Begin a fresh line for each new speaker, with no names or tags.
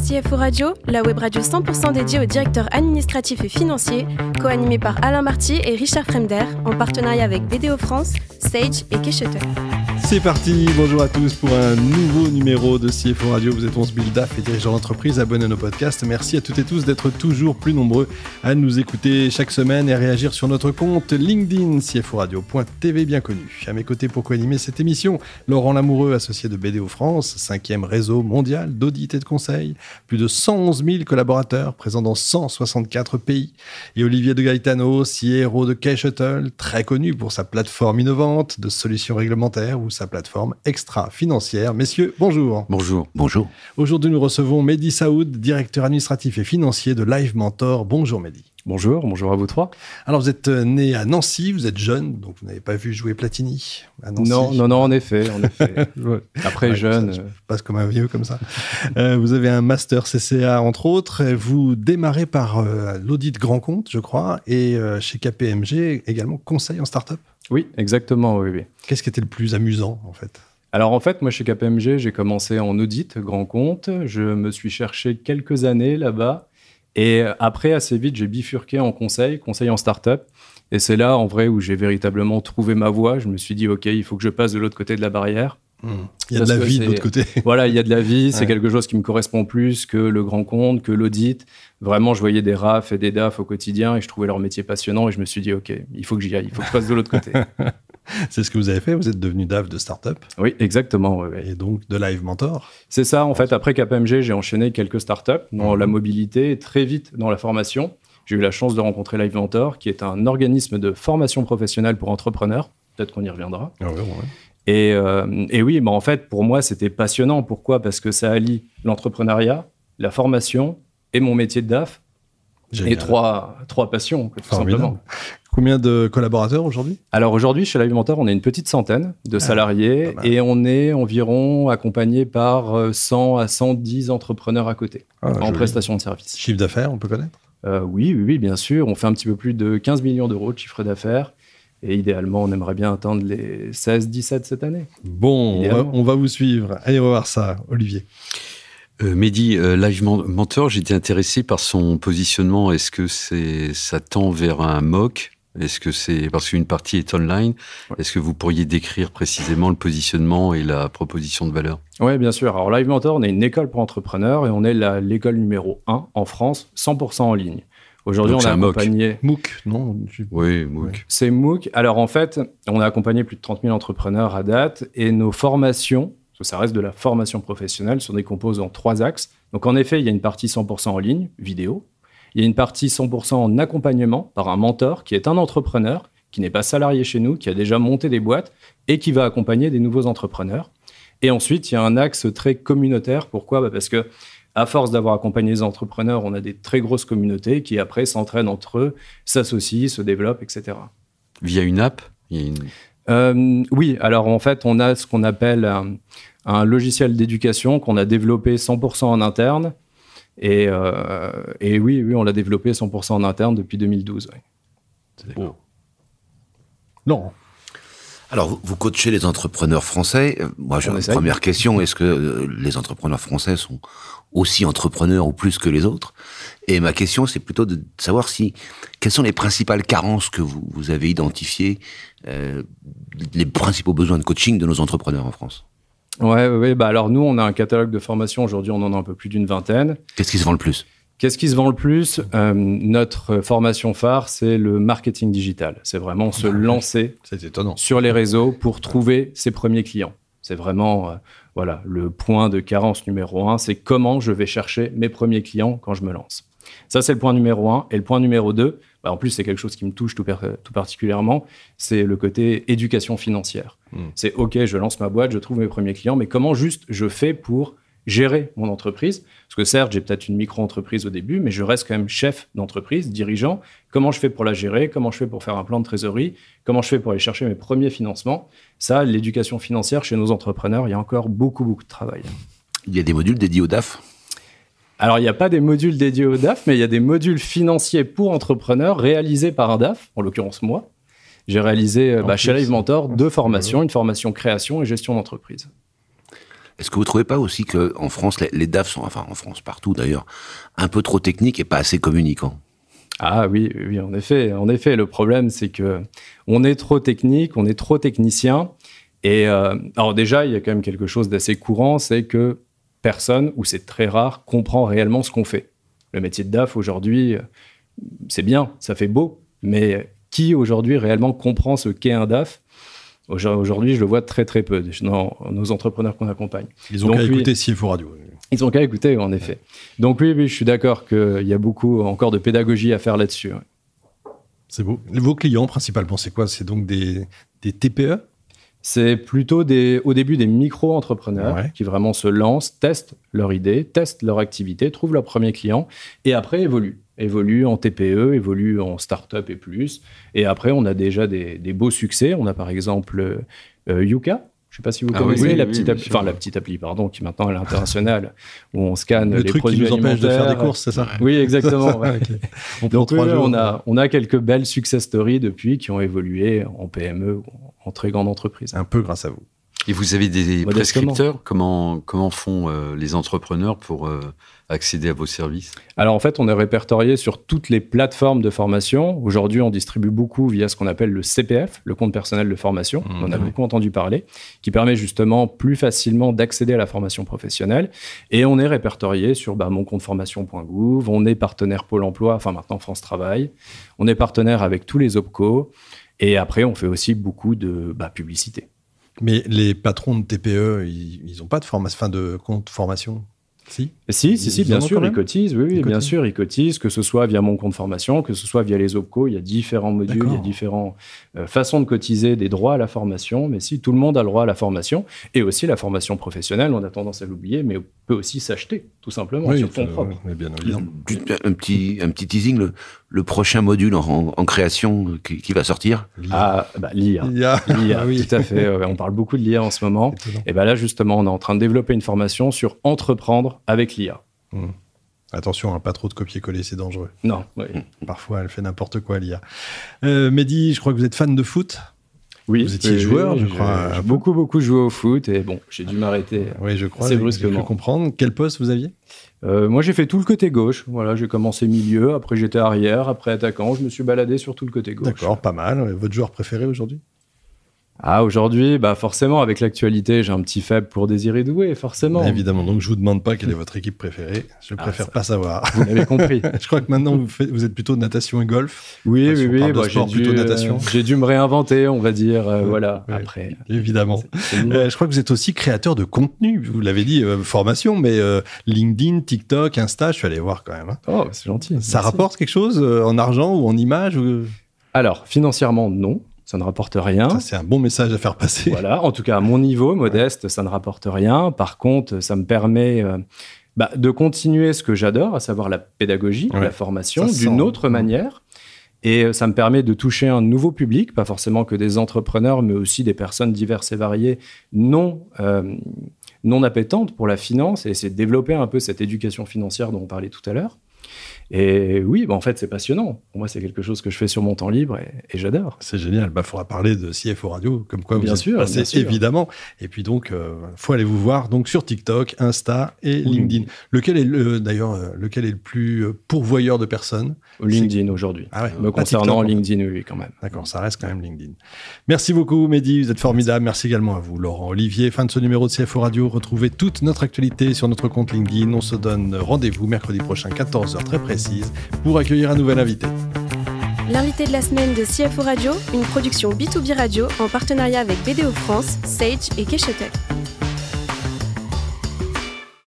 CFO Radio, la web radio 100% dédiée aux directeurs administratifs et financiers, co-animée par Alain Marty et Richard Fremder, en partenariat avec BDO France, Sage et Keshutter.
C'est parti, bonjour à tous pour un nouveau numéro de CFO Radio. Vous êtes 11 000 DAF et dirigeants d'entreprise, abonnés à nos podcasts. Merci à toutes et tous d'être toujours plus nombreux à nous écouter chaque semaine et à réagir sur notre compte LinkedIn, cforadio.tv bien connu. À mes côtés pour co-animer cette émission, Laurent Lamoureux, associé de BDO France, 5e réseau mondial d'audit et de conseil, plus de 111 000 collaborateurs présents dans 164 pays. Et Olivier de Gaetano, CRO de Keshutter, très connu pour sa plateforme innovante de solutions réglementaires ou sa plateforme extra-financière. Messieurs, bonjour.
Bonjour. Bonjour.
Aujourd'hui, nous recevons Mehdi Saoud, directeur administratif et financier de Live Mentor. Bonjour Mehdi.
Bonjour à vous trois.
Alors, vous êtes né à Nancy, vous êtes jeune, donc vous n'avez pas vu jouer Platini à Nancy.
Non, en effet.
Ouais.
Après, jeune.
Ça, je passe comme un vieux comme ça. Vous avez un master CCA, entre autres. Vous démarrez par l'audit grand compte, je crois, et chez KPMG, également conseil en start-up.
Oui, exactement, oui.
Qu'est-ce qui était le plus amusant, en fait ?
Alors, en fait, moi, chez KPMG, j'ai commencé en audit grand compte. Je me suis cherché quelques années là-bas. Et après, assez vite, j'ai bifurqué en conseil en start-up. Et c'est là, en vrai, où j'ai véritablement trouvé ma voie. Je me suis dit, OK, il faut que je passe de l'autre côté de la barrière.
Il y a de la vie de l'autre côté.
Voilà, il y a de la vie. C'est quelque chose qui me correspond plus que le grand compte, que l'audit. Vraiment, je voyais des RAF et des DAF au quotidien et je trouvais leur métier passionnant. Et je me suis dit, OK, il faut que j'y aille. Il faut que je passe de l'autre côté.
C'est ce que vous avez fait. Vous êtes devenu DAF de start-up.
Oui, exactement. Oui.
Et donc de Live Mentor.
C'est ça. En fait, après KPMG, j'ai enchaîné quelques startups dans la mobilité et très vite dans la formation. J'ai eu la chance de rencontrer Live Mentor, qui est un organisme de formation professionnelle pour entrepreneurs. Peut-être qu'on y reviendra.
Ah ouais.
Et oui, en fait, pour moi, c'était passionnant. Pourquoi ? Parce que ça allie l'entrepreneuriat, la formation et mon métier de DAF. Génial. Et trois passions, tout simplement.
Combien de collaborateurs aujourd'hui ?
Alors aujourd'hui, chez Live Mentor, on est une petite centaine de salariés et on est environ accompagné par 100 à 110 entrepreneurs à côté en prestation de services.
Chiffre d'affaires, on peut connaître ?
Oui, bien sûr. On fait un petit peu plus de 15 millions d'euros de chiffre d'affaires. Et idéalement, on aimerait bien atteindre les 16-17 cette année.
Bon, on va vous suivre. Allez, on va voir ça, Olivier.
Mehdi, Live Mentor, j'étais intéressé par son positionnement. Est-ce que ça tend vers un MOOC ? Est-ce que c'est parce qu'une partie est online ? Est-ce que vous pourriez décrire précisément le positionnement et la proposition de valeur ?
Oui, bien sûr. Alors, Live Mentor, on est une école pour entrepreneurs et on est l'école numéro 1 en France, 100% en ligne. Aujourd'hui,
donc
on a accompagné...
MOOC, non ?
Oui, MOOC.
Ouais. C'est MOOC. Alors, en fait, on a accompagné plus de 30 000 entrepreneurs à date et nos formations, parce que ça reste de la formation professionnelle, sont décomposées en 3 axes. Donc, en effet, il y a une partie 100% en ligne, vidéo. Il y a une partie 100% en accompagnement par un mentor qui est un entrepreneur, qui n'est pas salarié chez nous, qui a déjà monté des boîtes et qui va accompagner des nouveaux entrepreneurs. Et ensuite, il y a un axe très communautaire. Pourquoi ? Parce que à force d'avoir accompagné les entrepreneurs, on a des très grosses communautés qui après s'entraînent entre eux, s'associent, se développent, etc.
Via une app ?
Oui, alors en fait, on a ce qu'on appelle un logiciel d'éducation qu'on a développé 100% en interne. Et oui, on l'a développé 100% en interne depuis 2012. Oui.
C'est beau. Non.
Alors, vous coachez les entrepreneurs français. Moi, j'ai une première question. Est-ce que les entrepreneurs français sont aussi entrepreneurs ou plus que les autres ? Et ma question, c'est plutôt de savoir quelles sont les principales carences que vous avez identifiées, les principaux besoins de coaching de nos entrepreneurs en France.
Oui. Alors, nous, on a un catalogue de formation. Aujourd'hui, on en a un peu plus d'une vingtaine.
Qu'est-ce qui se vend le plus ?
Notre formation phare, c'est le marketing digital. C'est vraiment se lancer sur les réseaux pour trouver ses premiers clients. C'est vraiment le point de carence numéro 1. C'est comment je vais chercher mes premiers clients quand je me lance. Ça, c'est le point numéro 1. Et le point numéro 2, en plus, c'est quelque chose qui me touche tout particulièrement, c'est le côté éducation financière. C'est OK, je lance ma boîte, je trouve mes premiers clients, mais comment juste je fais pour gérer mon entreprise ? Parce que certes, j'ai peut-être une micro-entreprise au début, mais je reste quand même chef d'entreprise, dirigeant. Comment je fais pour la gérer ? Comment je fais pour faire un plan de trésorerie ? Comment je fais pour aller chercher mes premiers financements ? Ça, l'éducation financière chez nos entrepreneurs, il y a encore beaucoup de travail.
Il y a des modules dédiés au DAF ?
Alors, il n'y a pas des modules dédiés au DAF, mais il y a des modules financiers pour entrepreneurs réalisés par un DAF, en l'occurrence moi. J'ai réalisé chez Live Mentor 2 formations, une formation création et gestion d'entreprise.
Est-ce que vous ne trouvez pas aussi qu'en France, les DAF sont, enfin en France, partout d'ailleurs, un peu trop techniques et pas assez communicants?
Ah oui, en effet. Le problème, c'est que on est trop technique, on est trop technicien. Et alors déjà, il y a quand même quelque chose d'assez courant, c'est que personne, ou c'est très rare, comprend réellement ce qu'on fait. Le métier de DAF, aujourd'hui, c'est bien, ça fait beau, mais qui, aujourd'hui, réellement comprend ce qu'est un DAF? Aujourd'hui, je le vois très, très peu dans nos entrepreneurs qu'on accompagne.
Ils ont qu'à écouter CFO Radio.
Ils ont qu'à écouter, en effet. Donc oui, je suis d'accord qu'il y a beaucoup encore de pédagogie à faire là-dessus. Ouais.
C'est beau. Vos clients, principalement, c'est quoi? C'est donc des TPE?
C'est plutôt au début des micro-entrepreneurs qui vraiment se lancent, testent leur idée, testent leur activité, trouvent leur premier client et après évoluent en TPE, évoluent en start-up et plus. Et après, on a déjà des beaux succès. On a par exemple Yuka. Je ne sais pas si vous connaissez la petite appli, qui maintenant est l'international, où on scanne les produits alimentaires. Le truc qui nous empêche de faire
des courses, c'est ça?
Oui, exactement. Ouais.
Okay.
Donc, on a quelques belles success stories depuis qui ont évolué en PME, en très grande entreprise.
Un peu grâce à vous.
Et vous avez des prescripteurs? Comment font les entrepreneurs pour accéder à vos services?
Alors en fait, on est répertorié sur toutes les plateformes de formation. Aujourd'hui, on distribue beaucoup via ce qu'on appelle le CPF, le compte personnel de formation. On a beaucoup entendu parler, qui permet justement plus facilement d'accéder à la formation professionnelle. Et on est répertorié sur moncompteformation.gouv. On est partenaire Pôle emploi, enfin maintenant France Travail. On est partenaire avec tous les OPCO. Et après, on fait aussi beaucoup de publicité.
Mais les patrons de TPE, ils n'ont pas de compte formation?
Si, bien sûr, ils cotisent. Oui, bien sûr, ils cotisent, que ce soit via mon compte formation, que ce soit via les OPCO. Il y a différents modules, il y a différentes façons de cotiser, des droits à la formation. Mais si, tout le monde a le droit à la formation. Et aussi la formation professionnelle, on a tendance à l'oublier, mais on peut aussi s'acheter, tout simplement, sur fonds propres.
Bien évidemment.
Un petit teasing, le prochain module en création qui va sortir?
L'IA. L'IA, tout à fait. On parle beaucoup de l'IA en ce moment. Et là, justement, on est en train de développer une formation sur entreprendre avec l'IA.
Attention, pas trop de copier-coller, c'est dangereux.
Non, oui.
Parfois, elle fait n'importe quoi, l'IA. Mehdi, je crois que vous êtes fan de foot.
Oui.
Vous étiez joueur, je crois.
J'ai beaucoup joué au foot et j'ai dû m'arrêter.
Oui, je crois.
C'est brusquement.
J'ai pu comprendre. Quel poste vous aviez?
Moi, j'ai fait tout le côté gauche. Voilà, j'ai commencé milieu, après j'étais arrière, après attaquant. Je me suis baladé sur tout le côté gauche.
D'accord, pas mal. Votre joueur préféré aujourd'hui?
Aujourd'hui, forcément, avec l'actualité, j'ai un petit faible pour Désiré Doué, forcément.
Évidemment, donc je vous demande pas quelle est votre équipe préférée. Je préfère pas savoir.
Vous l'avez compris.
Je crois que maintenant, vous êtes plutôt natation et golf.
Oui.
J'ai
dû me réinventer, on va dire. Voilà, après.
Évidemment. Je crois que vous êtes aussi créateur de contenu. Vous l'avez dit, formation, mais LinkedIn, TikTok, Insta, je suis allé voir quand même. Hein.
Oh, c'est gentil.
Ça rapporte quelque chose en argent ou en images
Alors, financièrement, non. Ça ne rapporte rien.
Ça, c'est un bon message à faire passer.
Voilà, en tout cas, à mon niveau, modeste, ça ne rapporte rien. Par contre, ça me permet de continuer ce que j'adore, à savoir la pédagogie, la formation, d'une autre manière. Et ça me permet de toucher un nouveau public, pas forcément que des entrepreneurs, mais aussi des personnes diverses et variées, non appétentes pour la finance, et essayer de développer un peu cette éducation financière dont on parlait tout à l'heure. Et oui, en fait, c'est passionnant. Pour moi, c'est quelque chose que je fais sur mon temps libre et j'adore.
C'est génial. Faudra parler de CFO Radio, comme quoi vous êtes
passé,
évidemment. Et puis donc, faut aller vous voir donc sur TikTok, Insta et LinkedIn. Lequel est le plus pourvoyeur de personnes?
LinkedIn aujourd'hui. Me concernant, LinkedIn, oui, quand même.
D'accord, ça reste quand même LinkedIn. Merci beaucoup, Mehdi. Vous êtes formidable. Merci également à vous, Laurent Olivier. Fin de ce numéro de CFO Radio. Retrouvez toute notre actualité sur notre compte LinkedIn. On se donne rendez-vous mercredi prochain, 14h, très précise, pour accueillir un nouvel invité.
L'invité de la semaine de CFO Radio, une production B2B Radio en partenariat avec BDO France, Sage et Keshetel.